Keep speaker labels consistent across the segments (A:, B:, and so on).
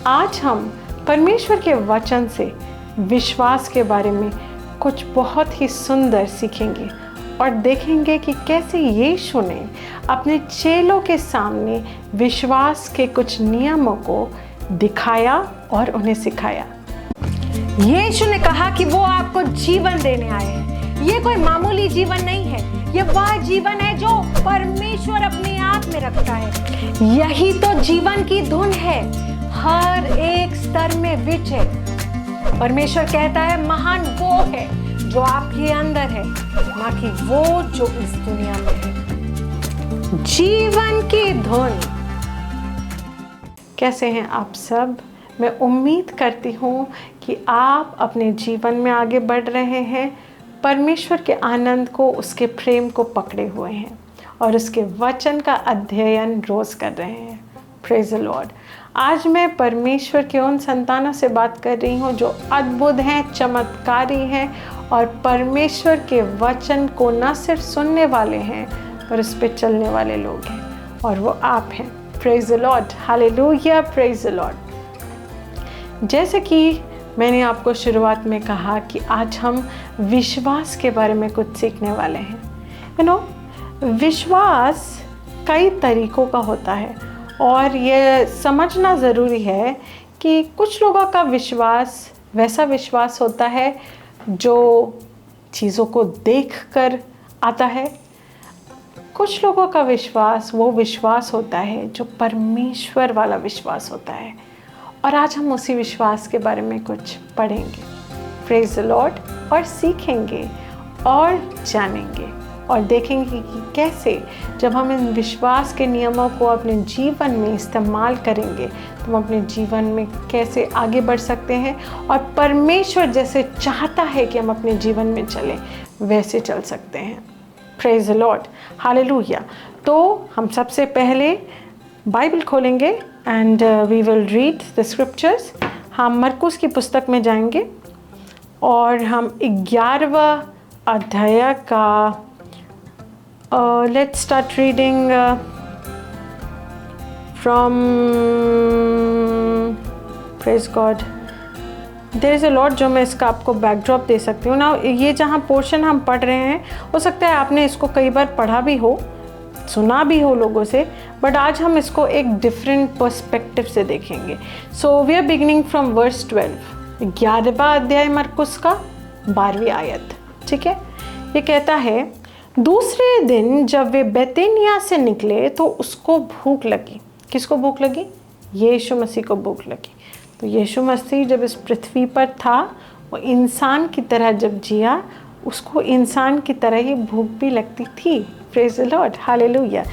A: आज हम परमेश्वर के वचन से विश्वास के बारे में कुछ बहुत ही सुंदर सीखेंगे और देखेंगे कि कैसे यीशु ने अपने चेलों के सामने विश्वास के कुछ नियमों को दिखाया और उन्हें सिखाया।
B: यीशु ने कहा कि वो आपको जीवन देने आए हैं। ये कोई मामूली जीवन नहीं है, ये वह जीवन है जो परमेश्वर अपने आप में रखता है। यही तो जीवन की धुन है, हर एक स्तर में विजय। परमेश्वर कहता है महान वो है जो आपके अंदर है, ना कि वो जो इस दुनिया में है। जीवन की धुन।
A: कैसे हैं आप सब? मैं उम्मीद करती हूँ कि आप अपने जीवन में आगे बढ़ रहे हैं, परमेश्वर के आनंद को, उसके प्रेम को पकड़े हुए हैं और उसके वचन का अध्ययन रोज कर रहे हैं। Praise the Lord. आज मैं परमेश्वर के उन संतानों से बात कर रही हूँ जो अद्भुत हैं, चमत्कारी हैं और परमेश्वर के वचन को न सिर्फ सुनने वाले हैं पर उस पर चलने वाले लोग हैं, और वो आप हैं। Praise the Lord, hallelujah, praise the Lord. जैसे कि मैंने आपको शुरुआत में कहा कि आज हम विश्वास के बारे में कुछ सीखने वाले हैं। विश्वास कई तरीकों का होता है और ये समझना ज़रूरी है कि कुछ लोगों का विश्वास वैसा विश्वास होता है जो चीज़ों को देखकर आता है। कुछ लोगों का विश्वास वो विश्वास होता है जो परमेश्वर वाला विश्वास होता है, और आज हम उसी विश्वास के बारे में कुछ पढ़ेंगे। प्रेज द लॉर्ड, और सीखेंगे और जानेंगे और देखेंगे कि कैसे जब हम इन विश्वास के नियमों को अपने जीवन में इस्तेमाल करेंगे तो हम अपने जीवन में कैसे आगे बढ़ सकते हैं और परमेश्वर जैसे चाहता है कि हम अपने जीवन में चलें वैसे चल सकते हैं। Praise the Lord, hallelujah. तो हम सबसे पहले बाइबल खोलेंगे and we will read the scriptures. हम मरकुस की पुस्तक में जाएंगे और हम 11वां अध्याय का let's start reading from praise God. There is a lot जो मैं इसका आपको बैकड्रॉप दे सकती हूँ ना। ये जहाँ पोर्शन हम पढ़ रहे हैं, हो सकता है आपने इसको कई बार पढ़ा भी हो, सुना भी हो लोगों से, बट आज हम इसको एक डिफरेंट पर्सपेक्टिव से देखेंगे। So we are beginning from verse 12, 11वां अध्याय मरकुस का 12वीं आयत। ठीक है, ये कहता है, दूसरे दिन जब वे बेतनिया से निकले तो उसको भूख लगी। किसको भूख लगी? यीशु मसीह को भूख लगी। तो यीशु मसीह जब इस पृथ्वी पर था, वो इंसान की तरह जब जिया, उसको इंसान की तरह ही भूख भी लगती थी। Praise the Lord, hallelujah.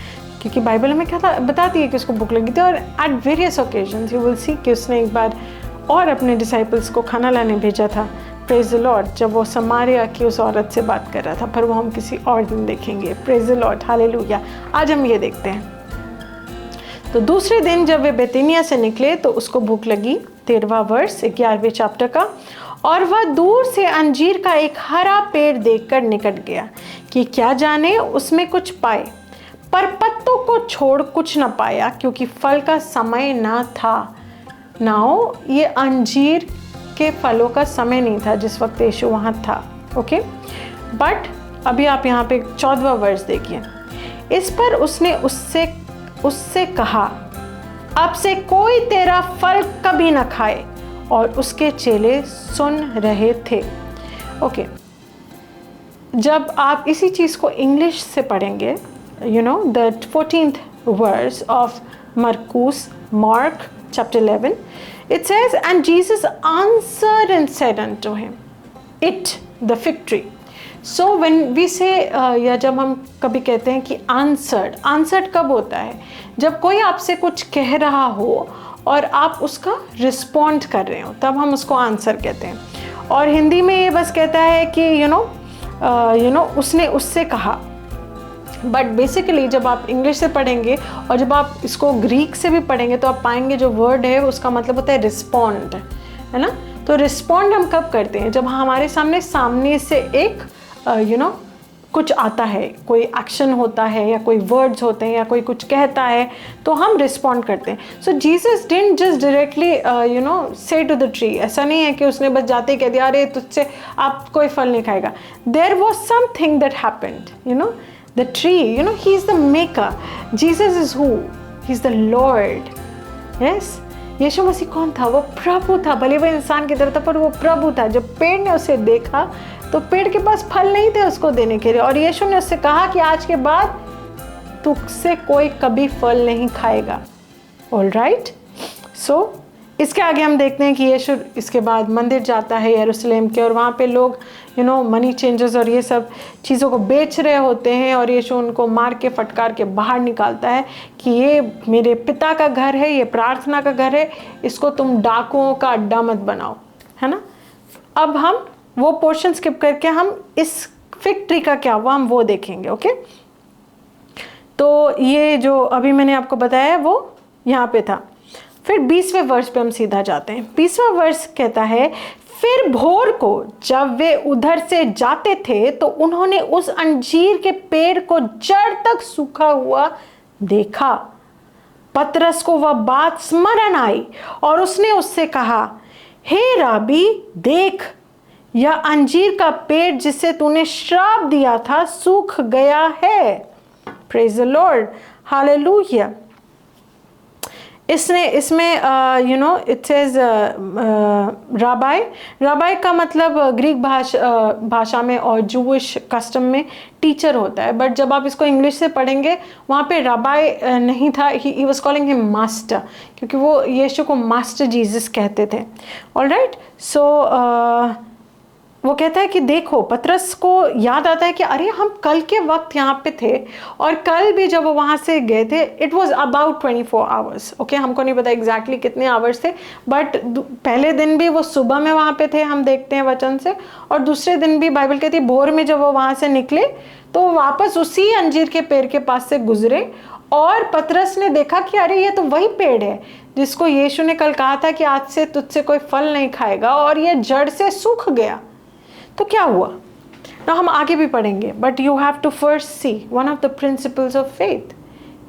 A: क्योंकि बाइबल में क्या था, बताती है कि उसको भूख लगी थी, और at various occasions you will see कि उसने एक बार और अपने डिसाइपल्स को खाना लाने भेजा था। प्रेज द लॉर्ड, जब वो समारिया की उस औरत से बात कर रहा था, पर वो हम किसी और दिन देखेंगे। Praise the Lord, hallelujah. आज हम ये देखते हैं। तो दूसरे दिन जब वे बेतनिया से निकले तो उसको भूख लगी। 13वां वर्स 11वें चैप्टर का। और वह दूर से अंजीर का एक हरा पेड़ देखकर निकट गया कि क्या जाने उसमें कुछ पाए, पर पत्तों को छोड़ कुछ न पाया, क्योंकि फल का समय न था। नाउ ये अंजीर के फलों का समय नहीं था जिस वक्त यीशु वहाँ था। ओके, बट अभी आप यहाँ पे 14वां वर्स देखिए। इस पर उसने उससे कहा, अब से कोई तेरा फल कभी न खाए। और उसके चेले सुन रहे थे। ओके, जब आप इसी चीज़ को इंग्लिश से पढ़ेंगे, the 14th verse of Mark chapter 11, it says, and Jesus answered and said unto him, it, the fig tree. So when we say या जब हम कभी कहते हैं कि answered कब होता है? जब कोई आपसे कुछ कह रहा हो और आप उसका रिस्पॉन्ड कर रहे हो, तब हम उसको आंसर कहते हैं। और हिंदी में ये बस कहता है कि उसने उससे कहा। बट बेसिकली जब आप इंग्लिश से पढ़ेंगे और जब आप इसको ग्रीक से भी पढ़ेंगे तो आप पाएंगे जो वर्ड है उसका मतलब होता है रिस्पॉन्ड, है ना। तो रिस्पॉन्ड हम कब करते हैं? जब हमारे सामने से एक कुछ आता है, कोई एक्शन होता है या कोई वर्ड्स होते हैं या कोई कुछ कहता है तो हम रिस्पॉन्ड करते हैं। So Jesus didn't just directly से टू द ट्री, ऐसा नहीं है कि उसने बस जाते ही कह दिया अरे तुझसे आप कोई फल नहीं खाएगा। There was something that happened, the tree, he is the maker, Jesus is who, he is the Lord. Yes, यीशु मसीह कौन था? वो प्रभु था, भले वो इंसान की तरह था पर वो प्रभु था। जब पेड़ ने उसे देखा तो पेड़ के पास फल नहीं थे उसको देने के लिए, और यीशु ने उससे कहा कि आज के बाद तुझसे कोई कभी फल नहीं खाएगा। ऑलराइट, सो इसके आगे हम देखते हैं कि यीशु इसके बाद मंदिर जाता है यरूशलेम के, और वहाँ पे लोग मनी चेंजर्स और ये सब चीज़ों को बेच रहे होते हैं, और यीशु उनको मार के फटकार के बाहर निकालता है कि ये मेरे पिता का घर है, ये प्रार्थना का घर है, इसको तुम डाकुओं का अड्डा मत बनाओ, है ना। अब हम वो पोर्शन स्किप करके हम इस फिग ट्री का क्या हुआ हम वो देखेंगे। ओके, तो ये जो अभी मैंने आपको बताया वो यहाँ पे था। फिर 20वें वर्ष पे हम सीधा जाते हैं। 20वां वर्ष कहता है, फिर भोर को जब वे उधर से जाते थे तो उन्होंने उस अंजीर के पेड़ को जड़ तक सूखा हुआ देखा। पतरस को वह बात स्मरण आई और उसने उससे कहा, हे राबी, देख, यह अंजीर का पेड़ जिसे तूने श्राप दिया था सूख गया है। Praise the Lord, hallelujah. इसमें इट सेज राबाई का मतलब ग्रीक भाषा में और जूविश कस्टम में टीचर होता है, बट जब आप इसको इंग्लिश से पढ़ेंगे वहाँ पे राबाई नहीं था, he was calling him master, क्योंकि वो यीशु को मास्टर जीसस कहते थे। ऑलराइट, सो वो कहता है कि देखो, पतरस को याद आता है कि अरे हम कल के वक्त यहाँ पे थे, और कल भी जब वो वहाँ से गए थे it was about 24 hours. Okay, हमको नहीं पता एग्जैक्टली कितने आवर्स थे, बट पहले दिन भी वो सुबह में वहाँ पे थे, हम देखते हैं वचन से, और दूसरे दिन भी बाइबल कहती है भोर में जब वो वहाँ से निकले तो वापस उसी अंजीर के पेड़ के पास से गुजरे, और पतरस ने देखा कि अरे ये तो वही पेड़ है जिसको यीशु ने कल कहा था कि आज से तुझसे कोई फल नहीं खाएगा, और ये जड़ से सूख गया। तो क्या हुआ ना, हम आगे भी पढ़ेंगे, but you have to first see one of the principles of faith.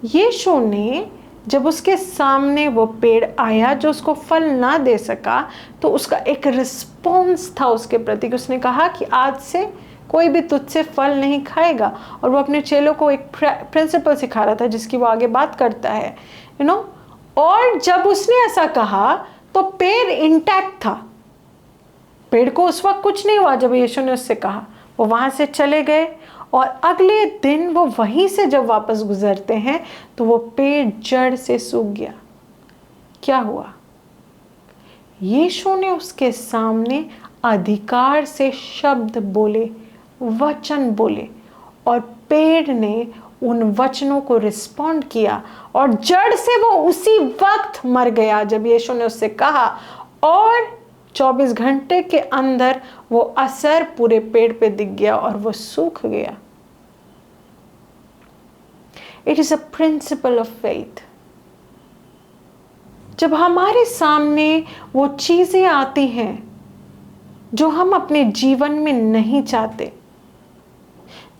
A: यीशु ने जब उसके सामने वो पेड़ आया जो उसको फल ना दे सका, तो उसका एक रिस्पॉन्स था उसके प्रति, कि उसने कहा कि आज से कोई भी तुझसे फल नहीं खाएगा, और वो अपने चेलों को एक प्रिंसिपल सिखा रहा था जिसकी वो आगे बात करता है, और जब उसने ऐसा कहा तो पेड़ इंटैक्ट था, पेड़ को उस वक्त कुछ नहीं हुआ जब यीशु ने उससे कहा। वो वहाँ से चले गए, और अगले दिन वो वहीं से जब वापस गुजरते हैं तो वो पेड़ जड़ से सूख गया। क्या हुआ? यीशु ने उसके सामने अधिकार से शब्द बोले, वचन बोले, और पेड़ ने उन वचनों को रिस्पॉन्ड किया, और जड़ से वो उसी वक्त मर गया जब यीशु ने उससे कहा, और 24 घंटे के अंदर वो असर पूरे पेड़ पे दिख गया और वो सूख गया। It is a principle of faith. जब हमारे सामने वो चीजें आती हैं जो हम अपने जीवन में नहीं चाहते,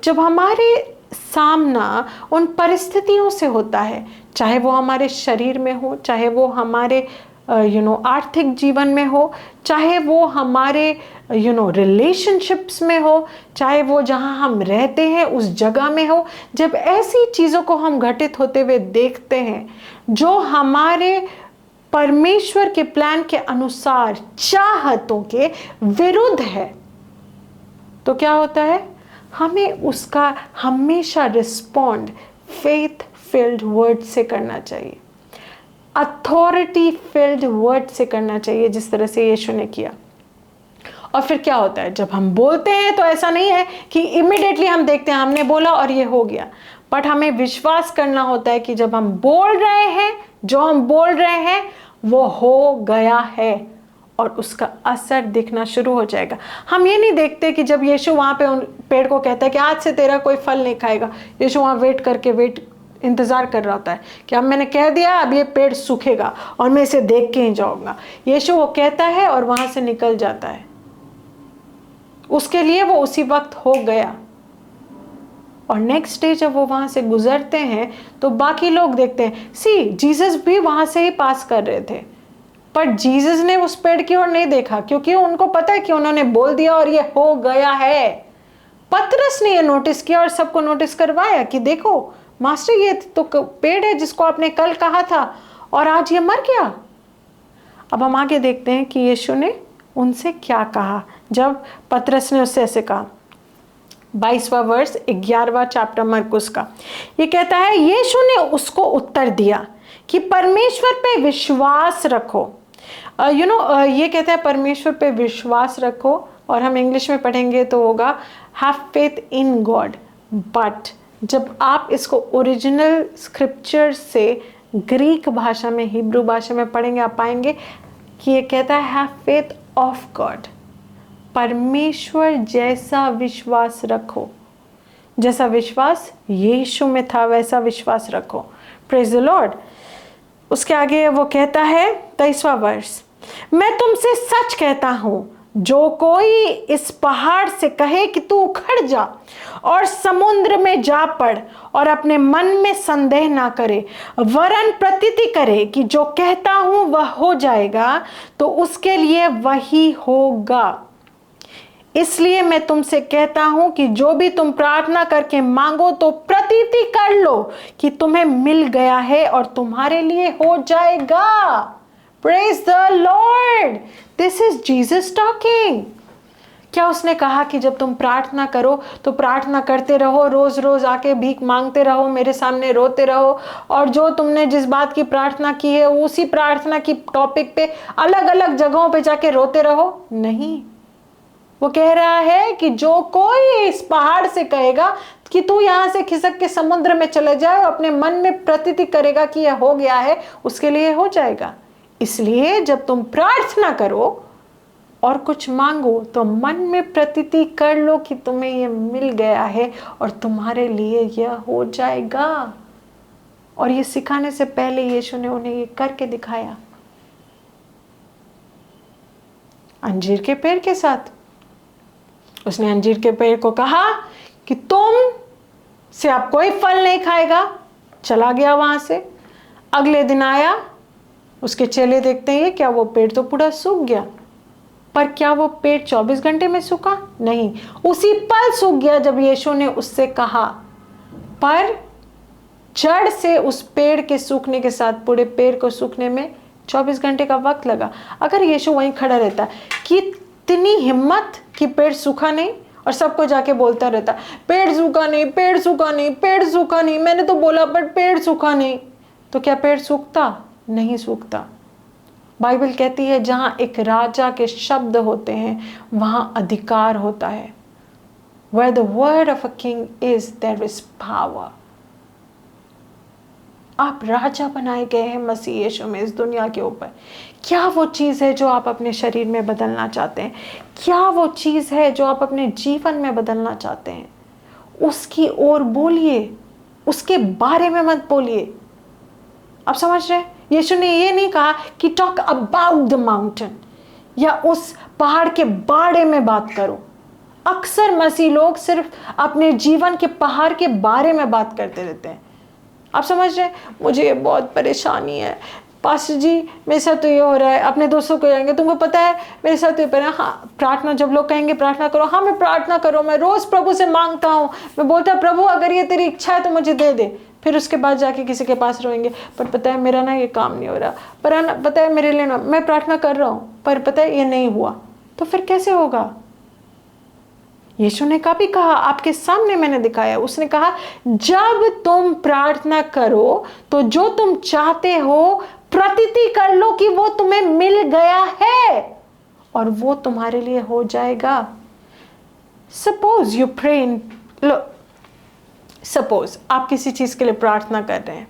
A: जब हमारे सामना उन परिस्थितियों से होता है, चाहे वो हमारे शरीर में हो, चाहे वो हमारे आर्थिक जीवन में हो, चाहे वो हमारे रिलेशनशिप्स में हो, चाहे वो जहाँ हम रहते हैं उस जगह में हो, जब ऐसी चीज़ों को हम घटित होते हुए देखते हैं जो हमारे परमेश्वर के प्लान के अनुसार चाहतों के विरुद्ध है, तो क्या होता है? हमें उसका हमेशा रिस्पॉन्ड फेथ फिल्ड वर्ड से करना चाहिए, अथॉरिटी फिल्ड वर्ड से करना चाहिए, जिस तरह से यीशु ने किया। और फिर क्या होता है, जब हम बोलते हैं तो ऐसा नहीं है कि इमिडिएटली हम देखते हैं हमने बोला और ये हो गया, बट हमें विश्वास करना होता है कि जब हम बोल रहे हैं, जो हम बोल रहे हैं वो हो गया है, और उसका असर दिखना शुरू हो जाएगा। हम ये नहीं देखते कि जब यीशु वहाँ पे उन पेड़ को कहता है कि आज से तेरा कोई फल नहीं खाएगा, यीशु वहाँ इंतज़ार कर रहा होता है कि अब मैंने कह दिया, अब ये पेड़ सूखेगा और मैं इसे देख के ही जाऊँगा। यीशु वो कहता है और वहाँ से निकल जाता है, उसके लिए वो उसी वक्त हो गया। और नेक्स्ट डे जब वो वहाँ से गुजरते हैं तो बाकी लोग देखते हैं, सी जीसस भी वहाँ से ही पास कर रहे थे, पर जीसस ने उस पेड़ की ओर नहीं देखा, क्योंकि उनको पता है कि उन्होंने बोल दिया और ये हो गया है। पतरस ने ये नोटिस किया और सबको नोटिस करवाया कि देखो मास्टर, ये तो पेड़ है जिसको आपने कल कहा था और आज ये मर गया। अब हम आगे देखते हैं कि यीशु ने उनसे क्या कहा जब पतरस ने उससे ऐसे कहा। 22वां वर्ष 11वां चैप्टर मरकुस का, ये कहता है, यीशु ने उसको उत्तर दिया कि परमेश्वर पे विश्वास रखो। ये कहता है परमेश्वर पे विश्वास रखो, और हम इंग्लिश में पढ़ेंगे तो होगा have faith in God. But जब आप इसको ओरिजिनल स्क्रिप्चर से ग्रीक भाषा में, हिब्रू भाषा में पढ़ेंगे, आप पाएंगे कि ये कहता है हैव फेथ ऑफ गॉड, परमेश्वर जैसा विश्वास रखो। जैसा विश्वास यीशु में था वैसा विश्वास रखो। Praise the Lord. उसके आगे वो कहता है 23वां वर्ष, मैं तुमसे सच कहता हूं, जो कोई इस पहाड़ से कहे कि तू उखड़ जा और समुद्र में जा पड़, और अपने मन में संदेह ना करे, वरन प्रतीति करे कि जो कहता हूं वह हो जाएगा, तो उसके लिए वही होगा। इसलिए मैं तुमसे कहता हूं कि जो भी तुम प्रार्थना करके मांगो तो प्रतीति कर लो कि तुम्हें मिल गया है और तुम्हारे लिए हो जाएगा। Praise the Lord. This is Jesus talking. क्या उसने कहा कि जब तुम प्रार्थना करो तो प्रार्थना करते रहो, रोज रोज आके भीख मांगते रहो, मेरे सामने रोते रहो, और जो तुमने जिस बात की प्रार्थना की है उसी प्रार्थना की टॉपिक पे अलग अलग जगहों पे जाके रोते रहो? नहीं, वो कह रहा है कि जो कोई इस पहाड़ से कहेगा कि तू यहां से खिसक के समुद्र में चले जाए, अपने मन में प्रतीति करेगा कि यह हो गया है, उसके लिए हो जाएगा। इसलिए जब तुम प्रार्थना करो और कुछ मांगो तो मन में प्रतीति कर लो कि तुम्हें यह मिल गया है और तुम्हारे लिए यह हो जाएगा। और ये सिखाने से पहले यीशु ने उन्हें ये करके दिखाया अंजीर के पेड़ के साथ। उसने अंजीर के पेड़ को कहा कि तुम से अब कोई फल नहीं खाएगा। चला गया वहां से। अगले दिन आया, उसके चेले देखते हैं क्या वो पेड़ तो पूरा सूख गया। पर क्या वो पेड़ 24 घंटे में सूखा? नहीं, उसी पल सूख गया जब यीशु ने उससे कहा। पर जड़ से उस पेड़ के सूखने के साथ पूरे पेड़ को सूखने में 24 घंटे का वक्त लगा। अगर यीशु वहीं खड़ा रहता, कितनी हिम्मत कि पेड़ सूखा नहीं और सबको जाके बोलता रहता, पेड़ सूखा नहीं, पेड़ सूखा नहीं, पेड़ सूखा नहीं, मैंने तो बोला पर पेड़ सूखा नहीं। तो क्या पेड़ सूखता? नहीं सूखता। बाइबल कहती है जहां एक राजा के शब्द होते हैं वहां अधिकार होता है। Where the word of a king is, there is power. आप राजा बनाए गए हैं मसीह यीशु में इस दुनिया के ऊपर। क्या वो चीज़ है जो आप अपने शरीर में बदलना चाहते हैं? क्या वो चीज़ है जो आप अपने जीवन में बदलना चाहते हैं? उसकी ओर बोलिए, उसके बारे में मत बोलिए। आप समझ रहे हैं? यीशु ने ये नहीं कहा कि टॉक अबाउट द माउंटेन या उस पहाड़ के बारे में बात करो। अक्सर मसीह लोग सिर्फ अपने जीवन के पहाड़ के बारे में बात करते रहते हैं। आप समझ रहे हैं? मुझे ये बहुत परेशानी है पास्टर जी, मेरे साथ तो ये हो रहा है। अपने दोस्तों को कहेंगे तुमको पता है मेरे साथ तो ये पर हाँ, प्रार्थना जब लोग कहेंगे प्रार्थना करो, हाँ मैं प्रार्थना करो, मैं रोज़ प्रभु से मांगता हूँ, मैं बोलता प्रभु अगर ये तेरी इच्छा है तो मुझे दे दे। फिर उसके बाद जाके किसी के पास रोएंगे, पर पता है मेरा ना ये काम नहीं हो रहा, पर पता है मेरे लिए ना, मैं प्रार्थना कर रहा हूँ पर पता है ये नहीं हुआ। तो फिर कैसे होगा? यीशु ने कभी कहा, आपके सामने मैंने दिखाया, उसने कहा जब तुम प्रार्थना करो तो जो तुम चाहते हो प्रतीति कर लो कि वो तुम्हें मिल गया है और वो तुम्हारे लिए हो जाएगा। Suppose you pray in, suppose आप किसी चीज के लिए प्रार्थना कर रहे हैं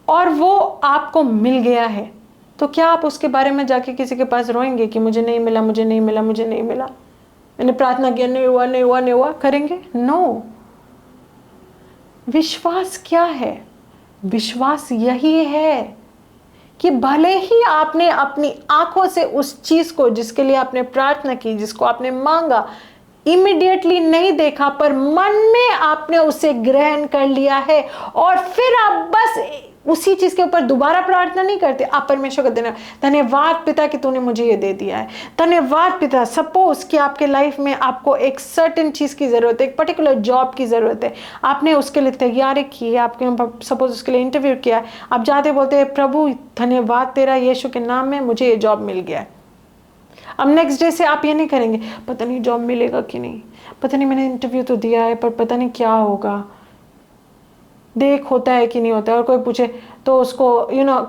A: और वो आपको मिल गया है, तो क्या आप उसके बारे में जाके किसी के पास रोएंगे कि मुझे नहीं मिला, मुझे नहीं मिला, मुझे नहीं मिला, मैंने प्रार्थना किया नहीं हुआ, नहीं हुआ, नहीं हुआ, करेंगे? नो। विश्वास क्या है? विश्वास यही है कि भले ही आपने अपनी आंखों से उस चीज को जिसके लिए आपने प्रार्थना की, जिसको आपने मांगा, इमीडिएटली नहीं देखा, पर मन में आपने उसे ग्रहण कर लिया है, और फिर आप बस उसी चीज के ऊपर दोबारा प्रार्थना नहीं करते। आप परमेश्वर को देना, धन्यवाद पिता कि तूने मुझे ये दे दिया है, धन्यवाद पिता। सपोज कि आपके लाइफ में आपको एक सर्टेन चीज की जरूरत है, एक पर्टिकुलर जॉब की जरूरत है, आपने उसके लिए तैयारी की है, आपके सपोज उसके लिए इंटरव्यू किया, आप जाते बोलते हैं प्रभु धन्यवाद तेरा यीशु के नाम में मुझे ये जॉब मिल गया है। अब नेक्स्ट डे से आप ये नहीं करेंगे पता नहीं जॉब मिलेगा कि नहीं, पता नहीं मैंने इंटरव्यू तो दिया है पर पता नहीं क्या होगा, देख होता है कि नहीं होता है। और कोई पूछे तो उसको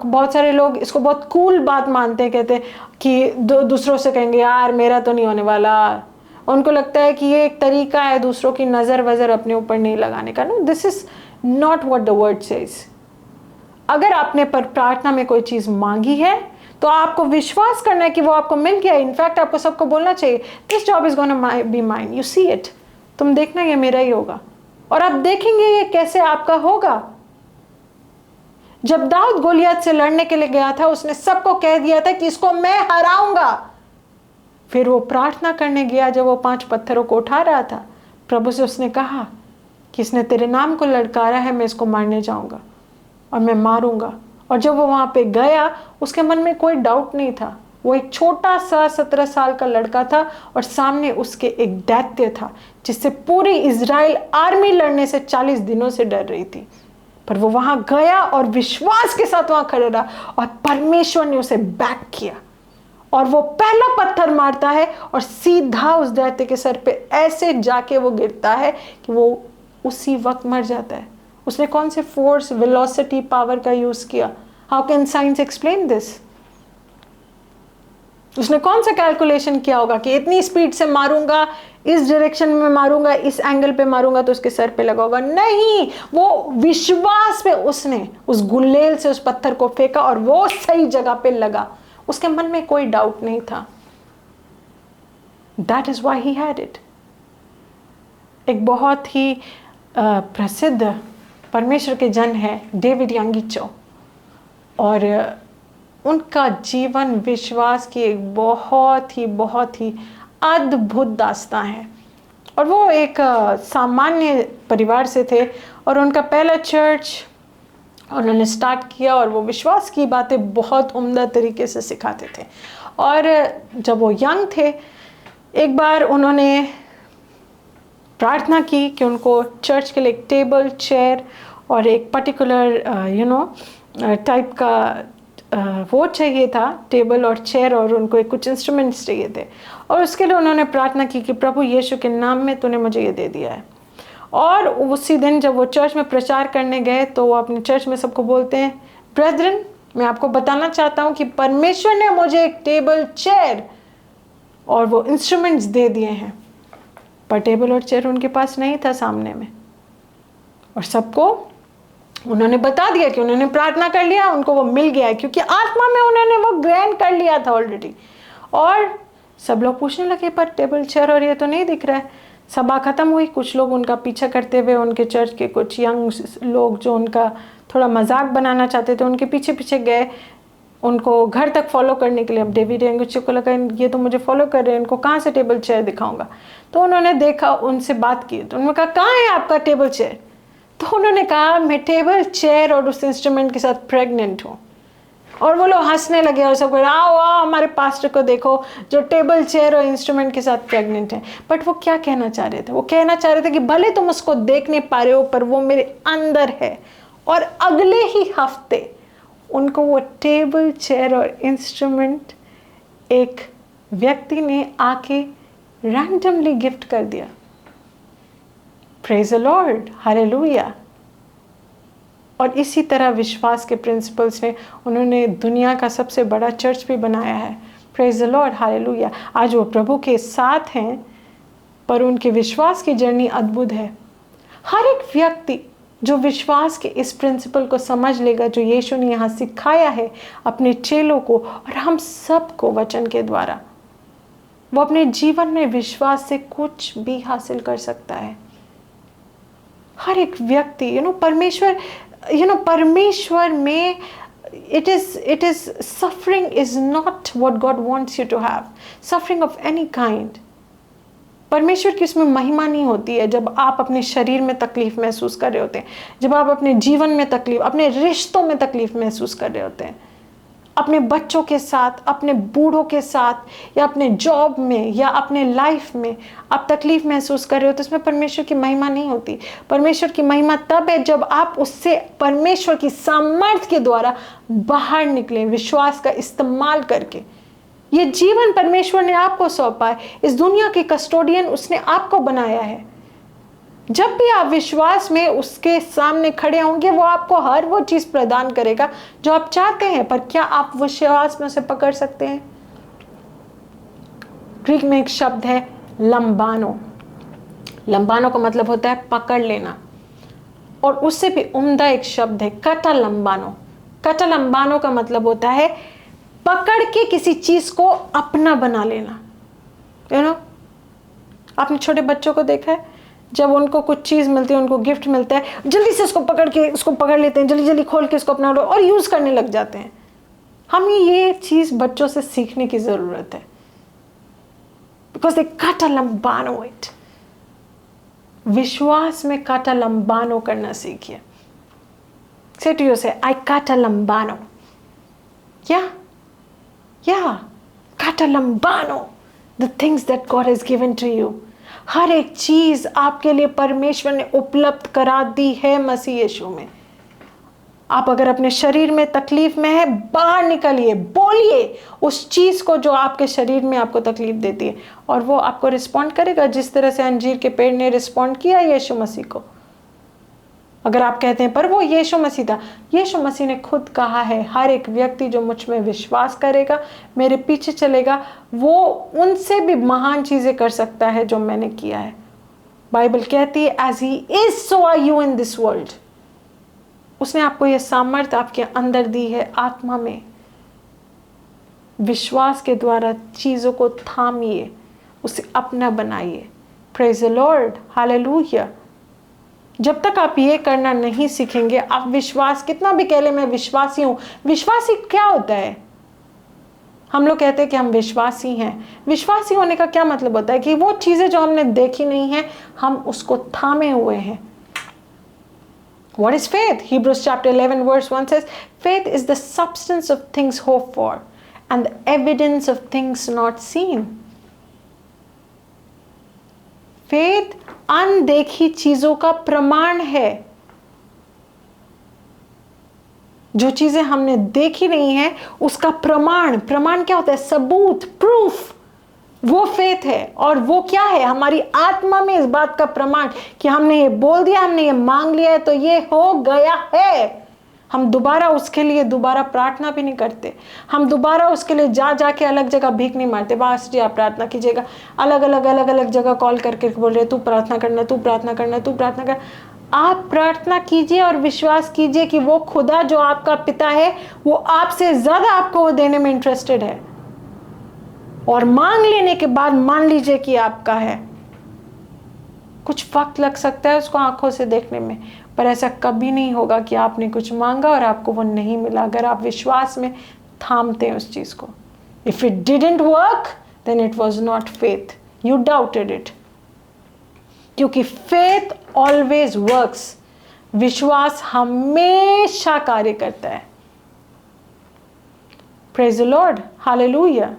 A: बहुत सारे लोग इसको बहुत कूल बात मानते हैं, कहते हैं कि दूसरों से कहेंगे यार मेरा तो नहीं होने वाला। उनको लगता है कि ये एक तरीका है दूसरों की नज़र वज़र अपने ऊपर नहीं लगाने का। No, this is not what the word says. अगर आपने पर प्रार्थना में कोई चीज़ मांगी है तो आपको विश्वास करना है कि वो आपको मिल गया। इनफैक्ट आपको सबको बोलना चाहिए this job is gonna be mine, you see it, तुम देखना ये मेरा ही होगा। और आप देखेंगे ये कैसे आपका होगा। जब दाऊद गोलियत से लड़ने के लिए गया था उसने सबको कह दिया था कि इसको मैं हराऊंगा। फिर वो प्रार्थना करने गया, जब वो 5 पत्थरों को उठा रहा था, प्रभु से उसने कहा कि इसने तेरे नाम को ललकारा है, मैं इसको मारने जाऊंगा और मैं मारूंगा। और जब वो वहां पे गया उसके मन में कोई डाउट नहीं था। वो एक छोटा सा 17 साल का लड़का था और सामने उसके एक दैत्य था जिससे पूरी इजराइल आर्मी लड़ने से 40 दिनों से डर रही थी। पर वो वहां गया और विश्वास के साथ वहां खड़े रहा और परमेश्वर ने उसे बैक किया और वो पहला पत्थर मारता है और सीधा उस दैत्य के सर पे ऐसे जाके वो गिरता है कि वो उसी वक्त मर जाता है। उसने कौन से फोर्स, वेलोसिटी, पावर का यूज किया? How can science explain this? उसने कौन सा कैलकुलेशन किया होगा कि इतनी स्पीड से मारूंगा, इस डायरेक्शन में मारूंगा, इस एंगल पे मारूंगा तो उसके सर पे लगा होगा? नहीं, वो विश्वास पे उसने उस गुल्लेल से उस पत्थर को फेंका और वो सही जगह पे लगा। उसके मन में कोई डाउट नहीं था। That is why he had it. एक बहुत ही प्रसिद्ध परमेश्वर के जन है डेविड यांगिचो, और उनका जीवन विश्वास की एक बहुत ही अद्भुत दास्तां है। और वो एक सामान्य परिवार से थे और उनका पहला चर्च उन्होंने स्टार्ट किया और वो विश्वास की बातें बहुत उम्दा तरीके से सिखाते थे। और जब वो यंग थे, एक बार उन्होंने प्रार्थना की कि उनको चर्च के लिए एक टेबल, चेयर और एक पर्टिकुलर टाइप का वो चाहिए था, टेबल और चेयर, और उनको कुछ इंस्ट्रूमेंट्स चाहिए थे। और उसके लिए उन्होंने प्रार्थना की कि प्रभु यीशु के नाम में तूने मुझे ये दे दिया है। और उसी दिन जब वो चर्च में प्रचार करने गए तो वो अपने चर्च में सबको बोलते हैं, ब्रेदरन, मैं आपको बताना चाहता हूँ कि परमेश्वर ने मुझे एक टेबल, चेयर और वो इंस्ट्रूमेंट्स दे दिए हैं। पर टेबल और चेयर उनके पास नहीं था सामने में, और सबको उन्होंने बता दिया कि उन्होंने प्रार्थना कर लिया, उनको वो मिल गया है, क्योंकि आत्मा में उन्होंने वो ग्रहण कर लिया था ऑलरेडी। और सब लोग पूछने लगे पर टेबल, चेयर और ये तो नहीं दिख रहा है। सभा खत्म हुई, कुछ लोग उनका पीछा करते हुए, उनके चर्च के कुछ यंग लोग जो उनका थोड़ा मजाक बनाना चाहते थे उनके पीछे पीछे गए उनको घर तक फॉलो करने के लिए। अब डेविड यांगिचो को लगा ये तो मुझे फॉलो कर रहे हैं, इनको कहाँ से टेबल चेयर दिखाऊंगा। तो उन्होंने देखा, उनसे बात की, तो उन्होंने कहा कहाँ है आपका टेबल चेयर? तो उन्होंने कहा मैं टेबल, चेयर और उस इंस्ट्रूमेंट के साथ प्रेग्नेंट हूँ। और वो लोग हंसने लगे और सब आओ आओ हमारे पास्टर को देखो जो टेबल, चेयर और इंस्ट्रूमेंट के साथ प्रेग्नेंट है। बट वो क्या कहना चाह रहे थे? वो कहना चाह रहे थे कि भले तुम उसको देख नहीं पा रहे हो पर वो मेरे अंदर है। और अगले ही हफ्ते उनको वो टेबल, चेयर और इंस्ट्रूमेंट एक व्यक्ति ने आके रैंडमली गिफ्ट कर दिया। Praise the Lord, hallelujah. और इसी तरह विश्वास के प्रिंसिपल्स ने उन्होंने दुनिया का सबसे बड़ा चर्च भी बनाया है। Praise the Lord, hallelujah. आज वो प्रभु के साथ हैं, पर उनके विश्वास की जर्नी अद्भुत है। हर एक व्यक्ति जो विश्वास के इस प्रिंसिपल को समझ लेगा जो यीशु ने यहाँ सिखाया है अपने चेलों को और हम सबको वचन के द्वारा, वो अपने जीवन में विश्वास से कुछ भी हासिल कर सकता है। हर एक व्यक्ति परमेश्वर में it is suffering is not what God wants you to have. Suffering of any kind. परमेश्वर की उसमें महिमा नहीं होती है जब आप अपने शरीर में तकलीफ महसूस कर रहे होते हैं, जब आप अपने जीवन में तकलीफ, अपने रिश्तों में तकलीफ महसूस कर रहे होते हैं, अपने बच्चों के साथ, अपने बूढ़ों के साथ, या अपने जॉब में, या अपने लाइफ में आप तकलीफ महसूस कर रहे हो, तो इसमें परमेश्वर की महिमा नहीं होती। परमेश्वर की महिमा तब है जब आप उससे परमेश्वर की सामर्थ्य के द्वारा बाहर निकलें, विश्वास का इस्तेमाल करके। ये जीवन परमेश्वर ने आपको सौंपा है, इस दुनिया के कस्टोडियन उसने आपको बनाया है। जब भी आप विश्वास में उसके सामने खड़े होंगे, वो आपको हर वो चीज प्रदान करेगा जो आप चाहते हैं। पर क्या आप विश्वास में उसे पकड़ सकते हैं? ग्रीक में एक शब्द है लंबानो। लंबानो का मतलब होता है पकड़ लेना, और उससे भी उम्दा एक शब्द है कटालंबानो। कटालंबानो का मतलब होता है पकड़ के किसी चीज को अपना बना लेना। यू नो, आपने छोटे बच्चों को देखा है, जब उनको कुछ चीज मिलती है, उनको गिफ्ट मिलता है, जल्दी से उसको पकड़ लेते हैं, जल्दी जल्दी खोल के इसको अपना और यूज करने लग जाते हैं। हमें ये चीज बच्चों से सीखने की जरूरत है, बिकॉज दे कटालंबानो इट। विश्वास में कटालंबानो करना सीखिए। से टू योरसेल्फ, आई कटालंबानो। Yeah, कटालंबानो the things that God has given to you। हर एक चीज आपके लिए परमेश्वर ने उपलब्ध करा दी है मसीह यीशु में। आप अगर अपने शरीर में तकलीफ में है, बाहर निकलिए, बोलिए उस चीज को जो आपके शरीर में आपको तकलीफ देती है, और वो आपको रिस्पॉन्ड करेगा जिस तरह से अंजीर के पेड़ ने रिस्पॉन्ड किया यीशु मसीह को। अगर आप कहते हैं पर वो यीशु मसीह था, यीशु मसीह ने खुद कहा है हर एक व्यक्ति जो मुझ में विश्वास करेगा, मेरे पीछे चलेगा, वो उनसे भी महान चीजें कर सकता है जो मैंने किया है। बाइबल कहती है as he is so are you in this world. उसने आपको यह सामर्थ्य आपके अंदर दी है आत्मा में। विश्वास के द्वारा चीजों को थामिए, उसे अपना बनाइए। Praise the Lord, hallelujah. जब तक आप ये करना नहीं सीखेंगे, आप विश्वास कितना भी कह ले मैं विश्वासी हूं, विश्वासी क्या होता है? हम लोग कहते हैं कि हम विश्वासी हैं। विश्वासी होने का क्या मतलब होता है? कि वो चीजें जो हमने देखी नहीं है, हम उसको थामे हुए हैं। What is faith? Hebrews chapter 11 verse 1 says, faith is the substance of things hoped for and the evidence of things not seen. Faith अनदेखी चीजों का प्रमाण है। जो चीजें हमने देखी नहीं है उसका प्रमाण क्या होता है? सबूत, प्रूफ, वो फेथ है। और वो क्या है? हमारी आत्मा में इस बात का प्रमाण कि हमने ये बोल दिया, हमने ये मांग लिया है, तो ये हो गया है। हम दोबारा उसके लिए प्रार्थना भी नहीं करते। हम दोबारा उसके लिए जाके अलग जगह भीख नहीं मारते, बस जी आप प्रार्थना कीजिएगा। अलग अलग जगह कॉल करके बोल रहे तू प्रार्थना करना, तू प्रार्थना करना, तू प्रार्थना कर। आप प्रार्थना कीजिए और विश्वास कीजिए कि वो खुदा जो आपका पिता है, वो आपसे ज्यादा आपको वो देने में इंटरेस्टेड है। और मांग लेने के बाद मान लीजिए कि आपका है। कुछ वक्त लग सकता है उसको आंखों से देखने में, पर ऐसा कभी नहीं होगा कि आपने कुछ मांगा और आपको वो नहीं मिला, अगर आप विश्वास में थामते हैं उस चीज को। If it didn't work then it was not faith, you doubted it. क्योंकि फेथ ऑलवेज वर्क्स, विश्वास हमेशा कार्य करता है। Praise the Lord, hallelujah.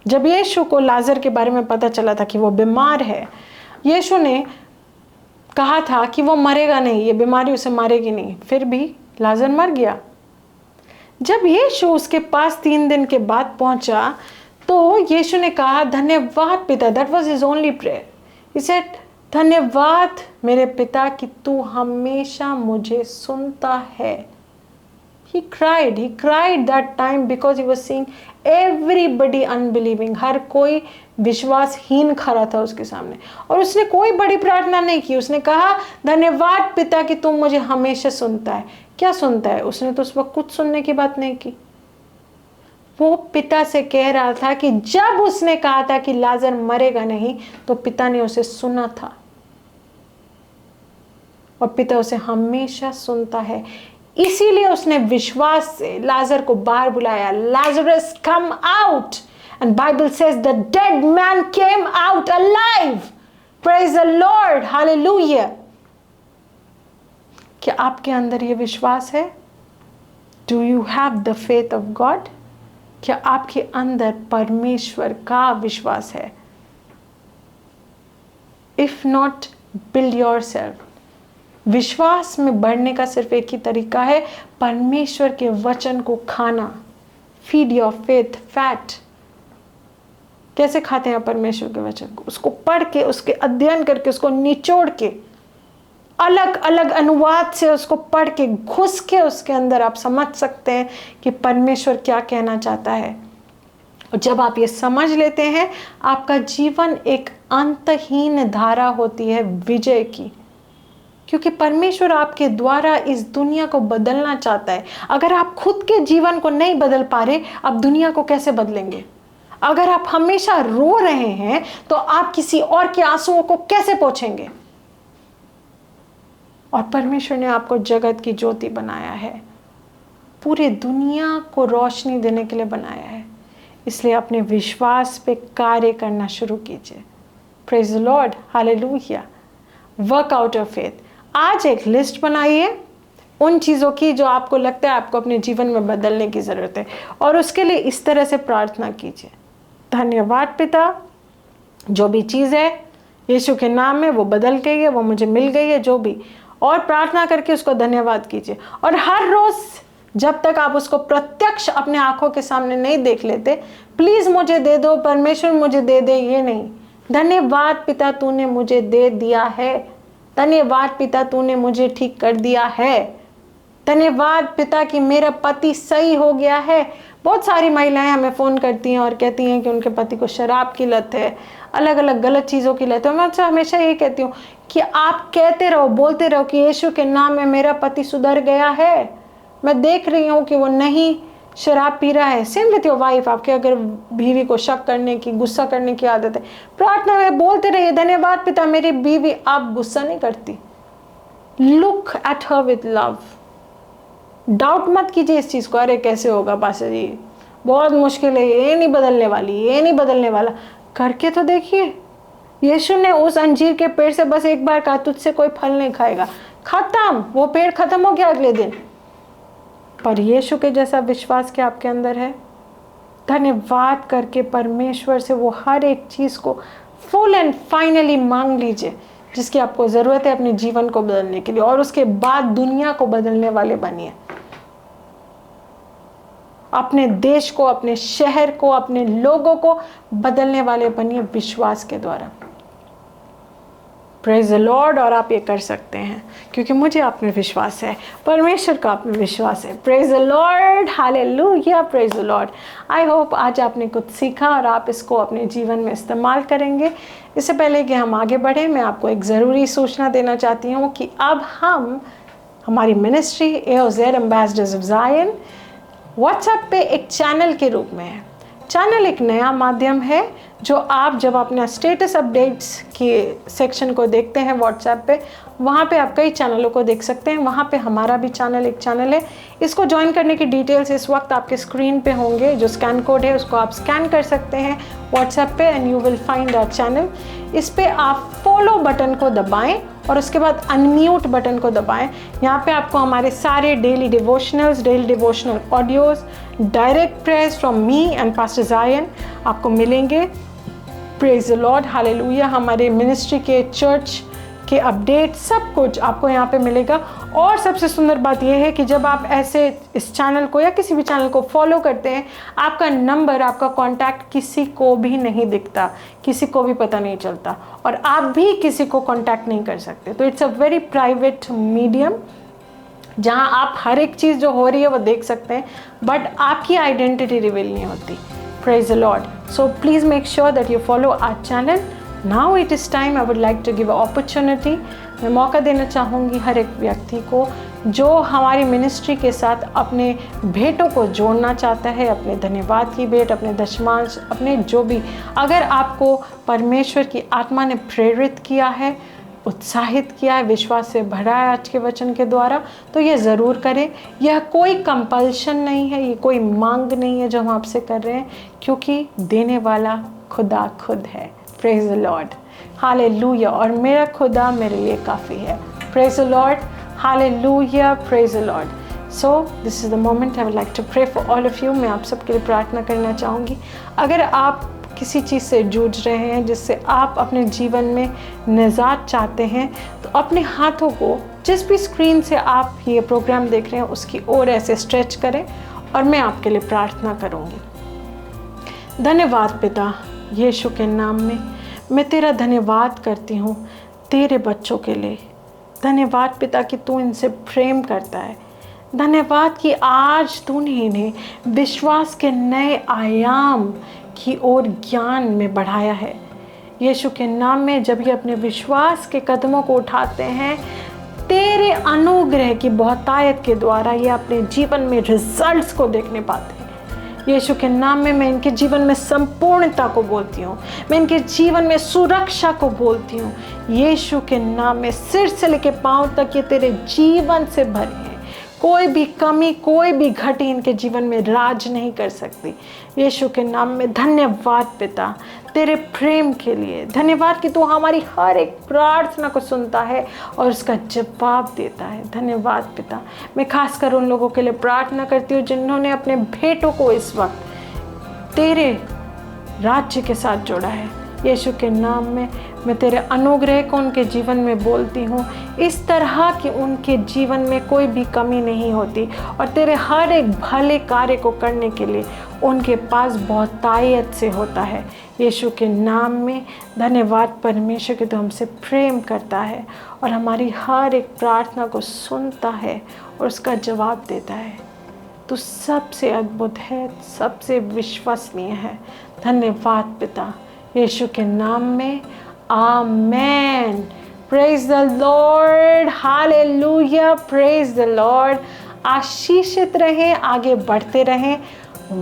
A: जब यीशु को लाजर के बारे में पता चला था कि वो बीमार है, यीशु ने कहा था कि वो मरेगा नहीं, ये बीमारी उसे मारेगी नहीं, फिर भी लाजर मर गया। जब यीशु उसके पास 3 दिन के बाद पहुंचा तो यीशु ने कहा धन्यवाद पिता, that was his only prayer. He said धन्यवाद मेरे पिता कि तू हमेशा मुझे सुनता है। He cried that time because he was seeing everybody unbelieving। हर कोई विश्वासहीन खड़ा था उसके सामने, और उसने कोई बड़ी प्रार्थना नहीं की। उसने कहा धन्यवाद पिता कि तुम मुझे हमेशा सुनता है। क्या सुनता है? उसने तो उस वक्त कुछ सुनने की बात नहीं की। वो पिता से कह रहा था कि जब उसने कहा था कि लाजर मरेगा नहीं, तो पिता ने उसे सुना था, और पिता उसे हमेशा सुनता है। इसीलिए उसने विश्वास से लाजर को बाहर बुलाया, Lazarus come out, And Bible says the dead man came out alive. Praise the Lord. Hallelujah. क्या आपके अंदर ये विश्वास है? Do you have the faith of God? क्या आपके अंदर परमेश्वर का विश्वास है? If not, build yourself. विश्वास में बढ़ने का सिर्फ एक ही तरीका है, परमेश्वर के वचन को खाना. Feed your faith fat. कैसे खाते हैं परमेश्वर के वचन को? उसको पढ़ के, उसके अध्ययन करके, उसको निचोड़ के, अलग अलग अनुवाद से उसको पढ़ के, घुस के उसके अंदर आप समझ सकते हैं कि परमेश्वर क्या कहना चाहता है. और जब आप ये समझ लेते हैं, आपका जीवन एक अंतहीन धारा होती है विजय की, क्योंकि परमेश्वर आपके द्वारा इस दुनिया को बदलना चाहता है. अगर आप खुद के जीवन को नहीं बदल पा रहे, आप दुनिया को कैसे बदलेंगे? अगर आप हमेशा रो रहे हैं, तो आप किसी और के आंसुओं को कैसे पोंछेंगे? और परमेश्वर ने आपको जगत की ज्योति बनाया है, पूरे दुनिया को रोशनी देने के लिए बनाया है. इसलिए अपने विश्वास पे कार्य करना शुरू कीजिए. Praise the Lord. Hallelujah. Work out of faith. आज एक लिस्ट बनाइए उन चीज़ों की जो आपको लगता है आपको अपने जीवन में बदलने की ज़रूरत है, और उसके लिए इस तरह से प्रार्थना कीजिए. धन्यवाद पिता, जो भी चीज़ है यीशु के नाम में वो बदल गई है, वो मुझे मिल गई है, जो भी. और प्रार्थना करके उसको धन्यवाद कीजिए. और हर रोज़ जब तक आप उसको प्रत्यक्ष अपने आंखों के सामने नहीं देख लेते, प्लीज़ मुझे दे दो, परमेश्वर मुझे दे दे, ये नहीं. धन्यवाद पिता, तूने मुझे दे दिया है. धन्यवाद पिता, तूने मुझे ठीक कर दिया है. धन्यवाद पिता कि मेरा पति सही हो गया है. बहुत सारी महिलाएं हमें फ़ोन करती हैं और कहती हैं कि उनके पति को शराब की लत है, अलग अलग गलत चीज़ों की लत है. मैं आपसे हमेशा ये कहती हूँ कि आप कहते रहो, बोलते रहो कि यीशु के नाम में मेरा पति सुधर गया है, मैं देख रही हूँ कि वो नहीं शराब पी रहा है. Same with your wife. आपके अगर बीवी को शक करने की, गुस्सा करने की आदत है, प्रार्थना में बोलते रहिए, धन्यवाद पिता मेरी बीवी अब गुस्सा नहीं करती. Look at her with love. Doubt मत कीजिए इस चीज़ को, अरे कैसे होगा पास्टर जी, बहुत मुश्किल है, ये नहीं बदलने वाली, ये नहीं बदलने वाला. करके तो देखिए. यीशु ने उस अंजीर के पेड़ से बस एक बार कहा, तुझसे कोई फल नहीं खाएगा. खत्म. वो पेड़ खत्म हो गया अगले दिन. पर यीशु के जैसा विश्वास क्या आपके अंदर है? धन्यवाद करके परमेश्वर से वो हर एक चीज़ को फुल एंड फाइनली मांग लीजिए जिसकी आपको ज़रूरत है अपने जीवन को बदलने के लिए, और उसके बाद दुनिया को बदलने वाले बनिए. अपने देश को, अपने शहर को, अपने लोगों को बदलने वाले बनिए विश्वास के द्वारा. Praise the Lord. और आप ये कर सकते हैं क्योंकि मुझे आप में विश्वास है, परमेश्वर का आप में विश्वास है. Praise the Lord. Hallelujah. Praise the Lord. I hope आज आपने कुछ सीखा और आप इसको अपने जीवन में इस्तेमाल करेंगे. इससे पहले कि हम आगे बढ़ें, मैं आपको एक ज़रूरी सूचना देना चाहती हूँ कि अब हमारी ministry AOZ ambassadors of Zion WhatsApp पे एक चैनल के रूप में है. चैनल एक नया माध्यम है जो आप जब अपना स्टेटस अपडेट्स के सेक्शन को देखते हैं व्हाट्सएप पे, वहाँ पे आप कई चैनलों को देख सकते हैं. वहाँ पे हमारा भी एक चैनल है. इसको ज्वाइन करने की डिटेल्स इस वक्त आपके स्क्रीन पे होंगे. जो स्कैन कोड है उसको आप स्कैन कर सकते हैं व्हाट्सएप पे and you will find our channel. इस पे आप फॉलो बटन को दबाएं और उसके बाद अनम्यूट बटन को दबाएं. यहाँ पे आपको हमारे सारे daily devotional audios, direct prayers from me and pastor Zion आपको मिलेंगे. Praise the Lord. हालेलुया. हमारे मिनिस्ट्री के, चर्च के अपडेट, सब कुछ आपको यहाँ पे मिलेगा. और सबसे सुंदर बात यह है कि जब आप ऐसे इस चैनल को या किसी भी चैनल को फॉलो करते हैं, आपका नंबर, आपका कांटेक्ट किसी को भी नहीं दिखता, किसी को भी पता नहीं चलता, और आप भी किसी को कांटेक्ट नहीं कर सकते. तो it's a very private medium जहाँ आप हर एक चीज़ जो हो रही है वो देख सकते हैं, बट आपकी आइडेंटिटी रिवील नहीं होती. Praise the Lord. So please make sure that you follow our channel. Now it is time. I would like to give an opportunity. मैं मौका देना चाहूँगी हर एक व्यक्ति को जो हमारी मिनिस्ट्री के साथ अपने भेंटों को जोड़ना चाहता है, अपने धन्यवाद की भेंट, अपने दशमांश, अपने जो भी, अगर आपको परमेश्वर की आत्मा ने प्रेरित किया है उत्साहित किया है, विश्वास से भरा है आज के वचन के द्वारा, तो ये ज़रूर करें। यह कोई कंपल्शन नहीं है, ये कोई मांग नहीं है जो हम आपसे कर रहे हैं, क्योंकि देने वाला खुदा खुद है। Praise the Lord, hallelujah. और मेरा खुदा मेरे लिए काफ़ी है। Praise the Lord, hallelujah, praise the Lord. So this is the moment I would like to pray for all of you. मैं आप सबके लिए प्रार्थना करना चाहूँगी। अगर आप किसी चीज़ से जूझ रहे हैं जिससे आप अपने जीवन में निजात चाहते हैं, तो अपने हाथों को जिस भी स्क्रीन से आप ये प्रोग्राम देख रहे हैं उसकी ओर ऐसे स्ट्रेच करें और मैं आपके लिए प्रार्थना करूँगी। धन्यवाद पिता, यीशु के नाम में मैं तेरा धन्यवाद करती हूँ तेरे बच्चों के लिए। धन्यवाद पिता कि तू इनसे प्रेम करता है। धन्यवाद कि आज तूने इन्हें विश्वास के नए आयाम की ओर ज्ञान में बढ़ाया है। यीशु के नाम में जब ये अपने विश्वास के कदमों को उठाते हैं, तेरे अनुग्रह की बहुतायत के द्वारा ये अपने जीवन में रिजल्ट्स को देखने पाते हैं। यीशु के नाम में मैं इनके जीवन में संपूर्णता को बोलती हूँ, मैं इनके जीवन में सुरक्षा को बोलती हूँ। यीशु के नाम में सिर से लेके पांव तक ये तेरे जीवन से भरे हैं। कोई भी कमी, कोई भी घटी इनके जीवन में राज नहीं कर सकती। यीशु के नाम में धन्यवाद पिता तेरे प्रेम के लिए। धन्यवाद कि तू हमारी हर एक प्रार्थना को सुनता है और उसका जवाब देता है। धन्यवाद पिता। मैं खासकर उन लोगों के लिए प्रार्थना करती हूँ जिन्होंने अपने भेंटों को इस वक्त तेरे राज्य के साथ जोड़ा है। यीशु के नाम में मैं तेरे अनुग्रह को उनके जीवन में बोलती हूँ, इस तरह कि उनके जीवन में कोई भी कमी नहीं होती और तेरे हर एक भले कार्य को करने के लिए उनके पास बहुतायत से होता है। यीशु के नाम में धन्यवाद परमेश्वर कि तू हमसे प्रेम करता है और हमारी हर एक प्रार्थना को सुनता है और उसका जवाब देता है। तू सबसे अद्भुत है, सबसे विश्वसनीय है। धन्यवाद पिता, यीशु के नाम में, amen. Praise the Lord, hallelujah, praise the Lord. आशीषित रहें, आगे बढ़ते रहें,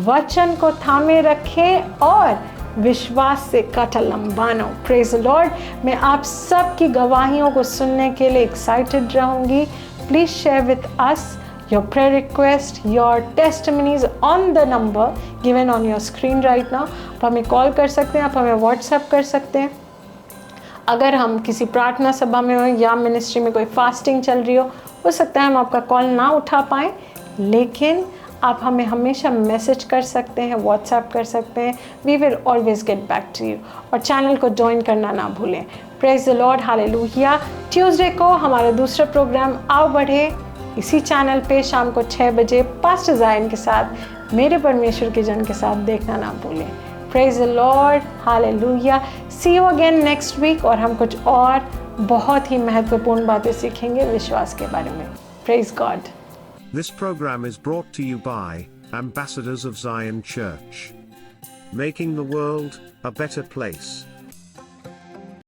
A: वचन को थामे रखें और विश्वास से कटलम बानो। Praise the Lord. मैं आप सब की गवाहियों को सुनने के लिए एक्साइटेड रहूँगी। Please share with us your prayer request, your testimonies on the number given on your screen right now। आप हमें कॉल कर सकते हैं, आप हमें व्हाट्सएप कर सकते हैं। अगर हम किसी प्रार्थना सभा में हो या मिनिस्ट्री में कोई फास्टिंग चल रही हो सकता है हम आपका कॉल ना उठा पाएँ, लेकिन आप हमें हमेशा मैसेज कर सकते हैं, व्हाट्सएप कर सकते हैं। We will always get back to you. और चैनल को ज्वाइन करना ना भूलें। Praise the Lord, hallelujah. Tuesday को हमारा दूसरा प्रोग्राम आओ बढ़े इसी चैनल पे शाम को 6 बजे पास्टर जायन के साथ, मेरे परमेश्वर के जन के साथ देखना ना भूलें। Praise the Lord, hallelujah. See you again next week और हम कुछ और बहुत ही महत्वपूर्ण बातें सीखेंगे विश्वास के बारे में। Praise God.
C: This program is brought to you by Ambassadors of Zion Church, making the world a better place.